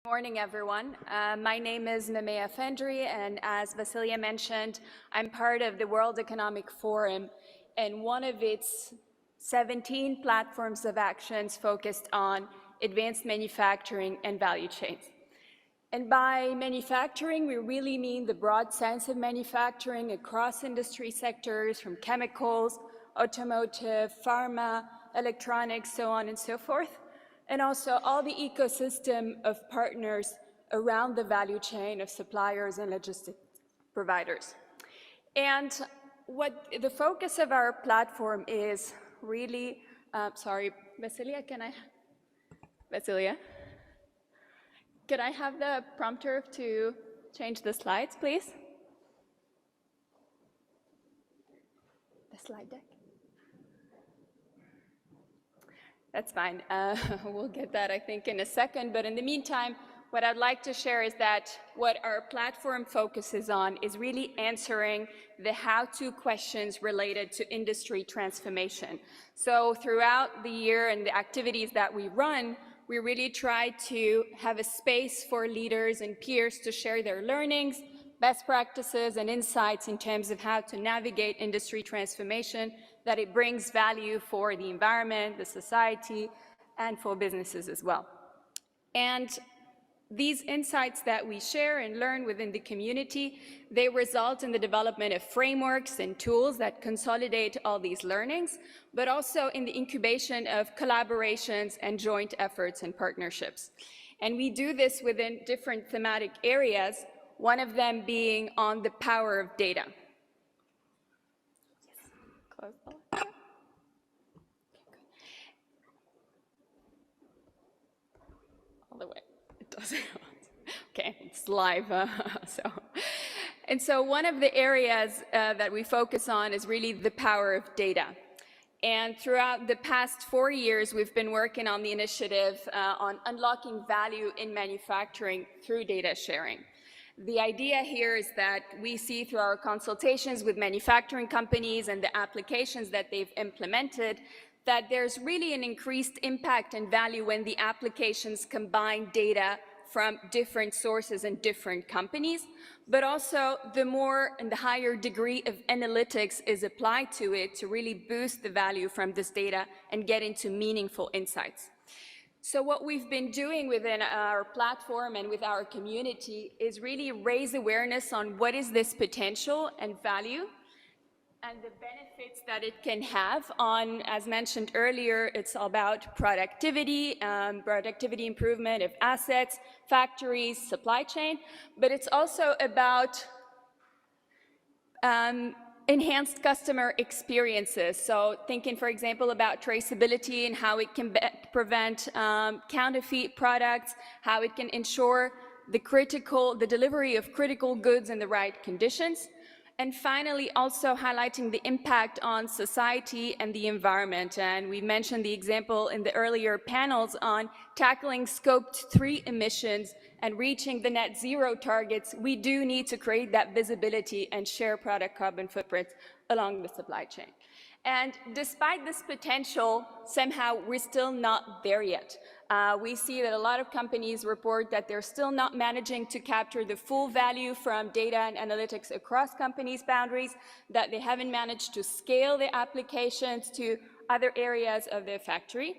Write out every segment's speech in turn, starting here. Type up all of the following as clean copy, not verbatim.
Morning, everyone. My name is Memia Fendri, and as Vasilia mentioned, I'm part of the World Economic Forum, and one of its 17 platforms of actions focused on advanced manufacturing and value chains. And by manufacturing, we really mean the broad sense of manufacturing across industry sectors, from chemicals, automotive, pharma, electronics, so on and so forth, and also all the ecosystem of partners around the value chain of suppliers and logistics providers. And what the focus of our platform is really, sorry, Vasilia, Vasilia? Could I have the prompter to change the slides, please? The slide deck? That's fine. We'll get that, I think, in a second. But in the meantime, what I'd like to share is that what our platform focuses on is really answering the how-to questions related to industry transformation. So throughout the year and the activities that we run, we really try to have a space for leaders and peers to share their learnings, best practices, and insights in terms of how to navigate industry transformation, that it brings value for the environment, the society, and for businesses as well. And these insights that we share and learn within the community, they result in the development of frameworks and tools that consolidate all these learnings, but also in the incubation of collaborations and joint efforts and partnerships. And we do this within different thematic areas, one of them being on the power of data. Close the lecture. All the way. It doesn't. Okay, it's live. So one of the areas that we focus on is really the power of data. And throughout the past 4 years, we've been working on the initiative on unlocking value in manufacturing through data sharing. The idea here is that we see through our consultations with manufacturing companies and the applications that they've implemented that there's really an increased impact and value when the applications combine data from different sources and different companies, but also the more and the higher degree of analytics is applied to it to really boost the value from this data and get into meaningful insights. So what we've been doing within our platform and with our community is really raise awareness on what is this potential and value and the benefits that it can have on, as mentioned earlier, it's about productivity, productivity improvement of assets, factories, supply chain, but it's also about enhanced customer experiences. So thinking, for example, about traceability and how it can prevent counterfeit products, how it can ensure the delivery of critical goods in the right conditions. And finally, also highlighting the impact on society and the environment. And we mentioned the example in the earlier panels on tackling Scope 3 emissions and reaching the net zero targets. We do need to create that visibility and share product carbon footprints along the supply chain. And despite this potential, somehow we're still not there yet. We see that a lot of companies report that they're still not managing to capture the full value from data and analytics across companies' boundaries, that they haven't managed to scale the applications to other areas of their factory.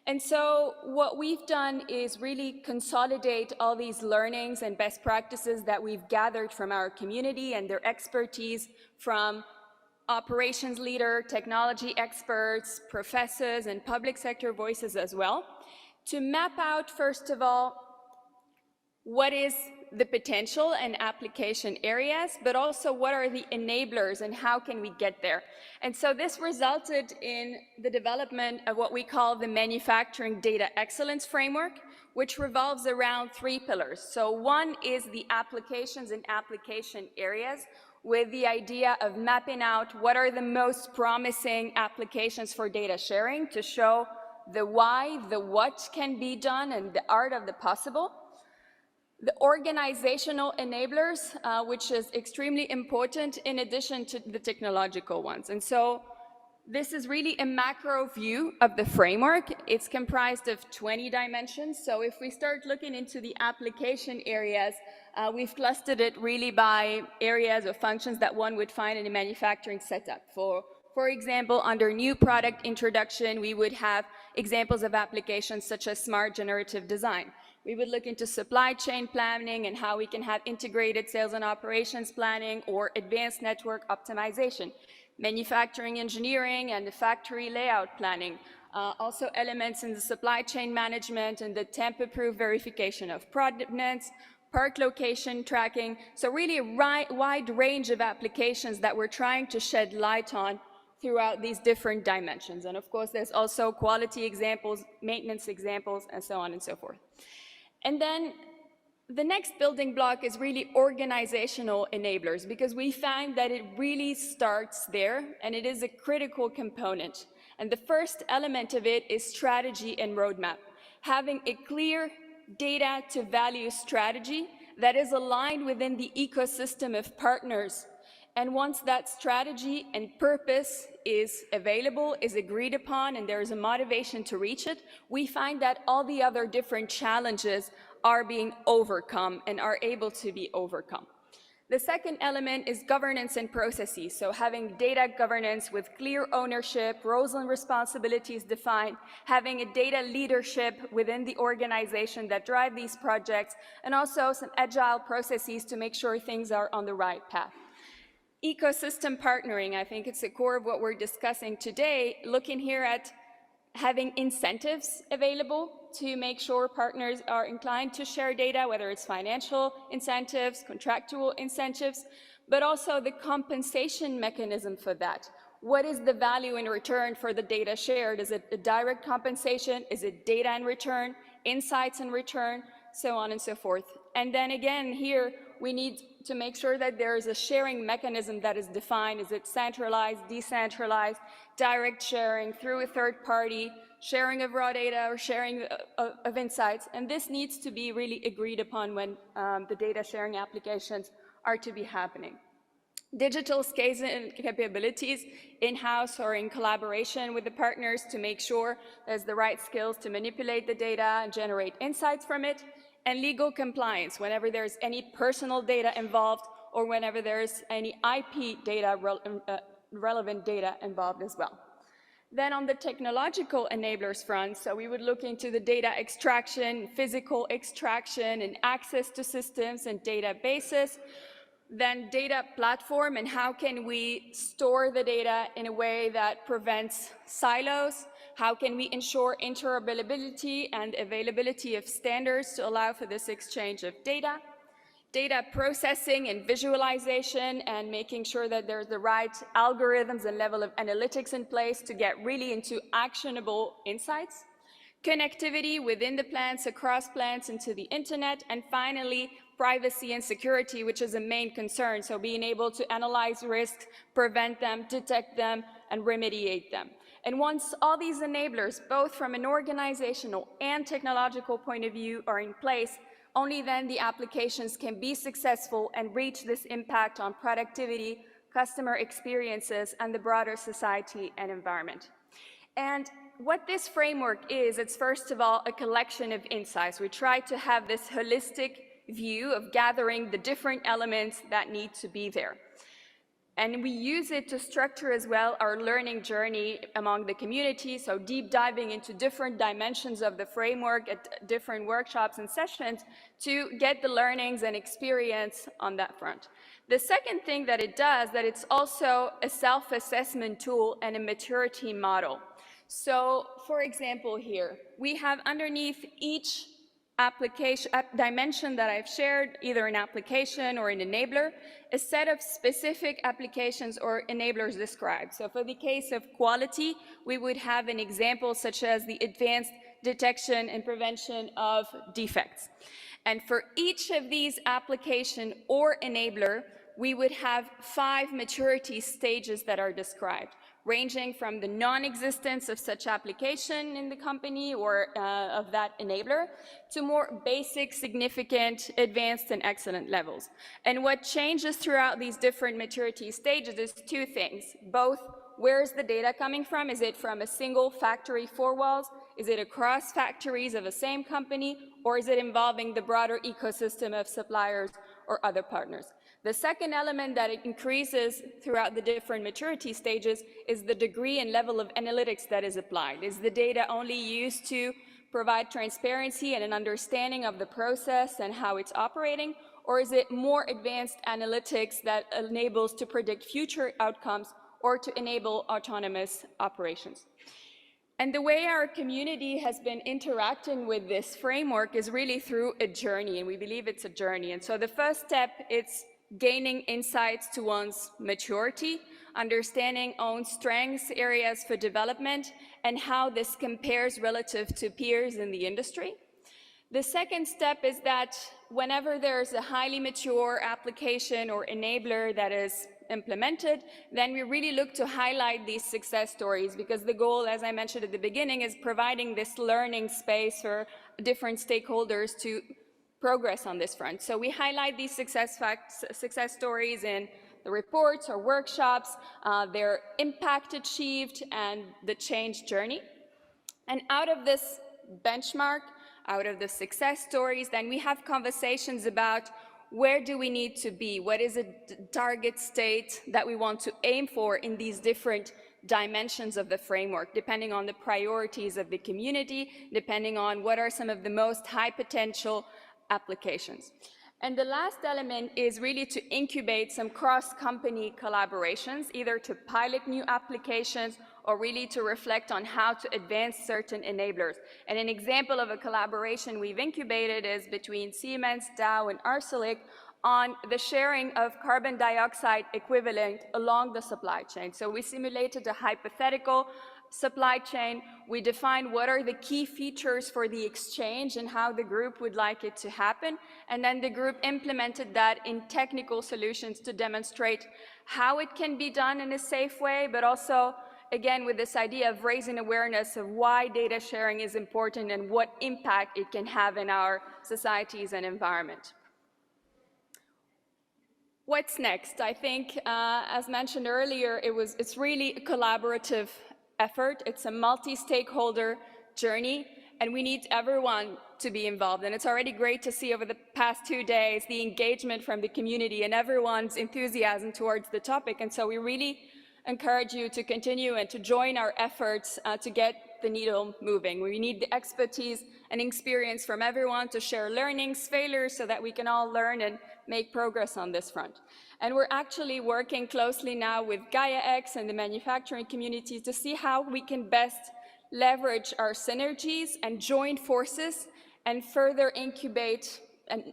And so what we've done is really consolidate all these learnings and best practices that we've gathered from our community and their expertise from operations leader, technology experts, professors, and public sector voices as well, to map out, first of all, what is the potential and application areas, but also what are the enablers and how can we get there. And so this resulted in the development of what we call the Manufacturing Data Excellence Framework, which revolves around 3 pillars. So one is the applications and application areas, with the idea of mapping out what are the most promising applications for data sharing to show the why, the what can be done, and the art of the possible. The organizational enablers, which is extremely important in addition to the technological ones. And so This is really a macro view of the framework. It's comprised of 20 dimensions. So if we start looking into the application areas, we've clustered it really by areas or functions that one would find in a manufacturing setup. For example, under new product introduction, we would have examples of applications such as smart generative design. We would look into supply chain planning and how we can have integrated sales and operations planning or advanced network optimization. Manufacturing engineering and the factory layout planning. Also elements in the supply chain management and the temp-approved verification of products, part location tracking. So really a wide range of applications that we're trying to shed light on throughout these different dimensions. And of course, there's also quality examples, maintenance examples, and so on and so forth. And then the next building block is really organizational enablers, because we find that it really starts there and it is a critical component. And the first element of it is strategy and roadmap. Having a clear data to value strategy that is aligned within the ecosystem of partners. And once that strategy and purpose is available, is agreed upon, and there is a motivation to reach it, we find that all the other different challenges are being overcome and are able to be overcome. The second element is governance and processes. So having data governance with clear ownership, roles and responsibilities defined, having a data leadership within the organization that drive these projects, and also some agile processes to make sure things are on the right path. Ecosystem partnering, I think it's the core of what we're discussing today, looking here at having incentives available to make sure partners are inclined to share data, whether it's financial incentives, contractual incentives, but also the compensation mechanism for that. What is the value in return for the data shared? Is it a direct compensation? Is it data in return, insights in return, so on and so forth? And then again, here, we need to make sure that there is a sharing mechanism that is defined. Is it centralized, decentralized, direct sharing through a third party, sharing of raw data or sharing of insights? And this needs to be really agreed upon when the data sharing applications are to be happening. Digital skills and capabilities in-house or in collaboration with the partners to make sure there's the right skills to manipulate the data and generate insights from it. And legal compliance, whenever there's any personal data involved or whenever there's any IP data, relevant data involved as well. Then on the technological enablers front, so we would look into the data extraction, physical extraction, and access to systems and databases. Then data platform, and how can we store the data in a way that prevents silos? How can we ensure interoperability and availability of standards to allow for this exchange of data? Data processing and visualization, and making sure that there's the right algorithms and level of analytics in place to get really into actionable insights. Connectivity within the plants, across plants, into the internet, and finally, privacy and security, which is a main concern. So being able to analyze risks, prevent them, detect them, and remediate them. And once all these enablers, both from an organizational and technological point of view, are in place, only then the applications can be successful and reach this impact on productivity, customer experiences, and the broader society and environment. And what this framework is, it's first of all a collection of insights. We try to have this holistic view of gathering the different elements that need to be there. And we use it to structure as well our learning journey among the community, so deep diving into different dimensions of the framework at different workshops and sessions to get the learnings and experience on that front. The second thing that it does, that it's also a self-assessment tool and a maturity model. So, for example here, we have underneath each application dimension that I've shared, either an application or an enabler, a set of specific applications or enablers described. So for the case of quality, we would have an example such as the advanced detection and prevention of defects. And for each of these application or enabler, we would have 5 maturity stages that are described, ranging from the non-existence of such application in the company or of that enabler to more basic, significant, advanced, and excellent levels. And what changes throughout these different maturity stages is 2 things, both where is the data coming from? Is it from a single factory, four walls? Is it across factories of the same company? Or is it involving the broader ecosystem of suppliers or other partners? The second element that it increases throughout the different maturity stages is the degree and level of analytics that is applied. Is the data only used to provide transparency and an understanding of the process and how it's operating? Or is it more advanced analytics that enables to predict future outcomes or to enable autonomous operations? And the way our community has been interacting with this framework is really through a journey, and we believe it's a journey. And so the first step, it's gaining insights to one's maturity, understanding own strengths, areas for development, and how this compares relative to peers in the industry. The second step is that whenever there's a highly mature application or enabler that is implemented, then we really look to highlight these success stories, because the goal, as I mentioned at the beginning, is providing this learning space for different stakeholders to progress on this front. So we highlight these success stories in the reports or workshops, their impact achieved, and the change journey. And out of this benchmark, out of the success stories, then we have conversations about where do we need to be? What is a target state that we want to aim for in these different dimensions of the framework, depending on the priorities of the community, depending on what are some of the most high potential applications. And the last element is really to incubate some cross-company collaborations, either to pilot new applications or really to reflect on how to advance certain enablers. And an example of a collaboration we've incubated is between Siemens, Dow, and Arcelor on the sharing of carbon dioxide equivalent along the supply chain. So we simulated a hypothetical supply chain. We defined what are the key features for the exchange and how the group would like it to happen. And then the group implemented that in technical solutions to demonstrate how it can be done in a safe way, but also, again, with this idea of raising awareness of why data sharing is important and what impact it can have in our societies and environment. What's next? I think, as mentioned earlier, it's really a collaborative effort. It's a multi-stakeholder journey, and we need everyone to be involved. And it's already great to see over the past 2 days the engagement from the community and everyone's enthusiasm towards the topic. And so we really encourage you to continue and to join our efforts to get the needle moving. We need the expertise and experience from everyone to share learnings, failures, so that we can all learn and make progress on this front. And we're actually working closely now with Gaia-X and the manufacturing community to see how we can best leverage our synergies and join forces and further incubate and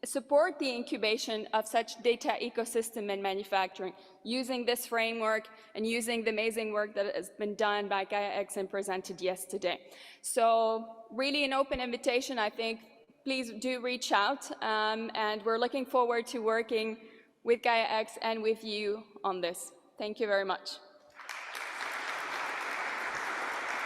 support the incubation of such data ecosystem in manufacturing, using this framework and using the amazing work that has been done by Gaia-X and presented yesterday. So really an open invitation, I think. Please do reach out, and we're looking forward to working with Gaia-X and with you on this. Thank you very much.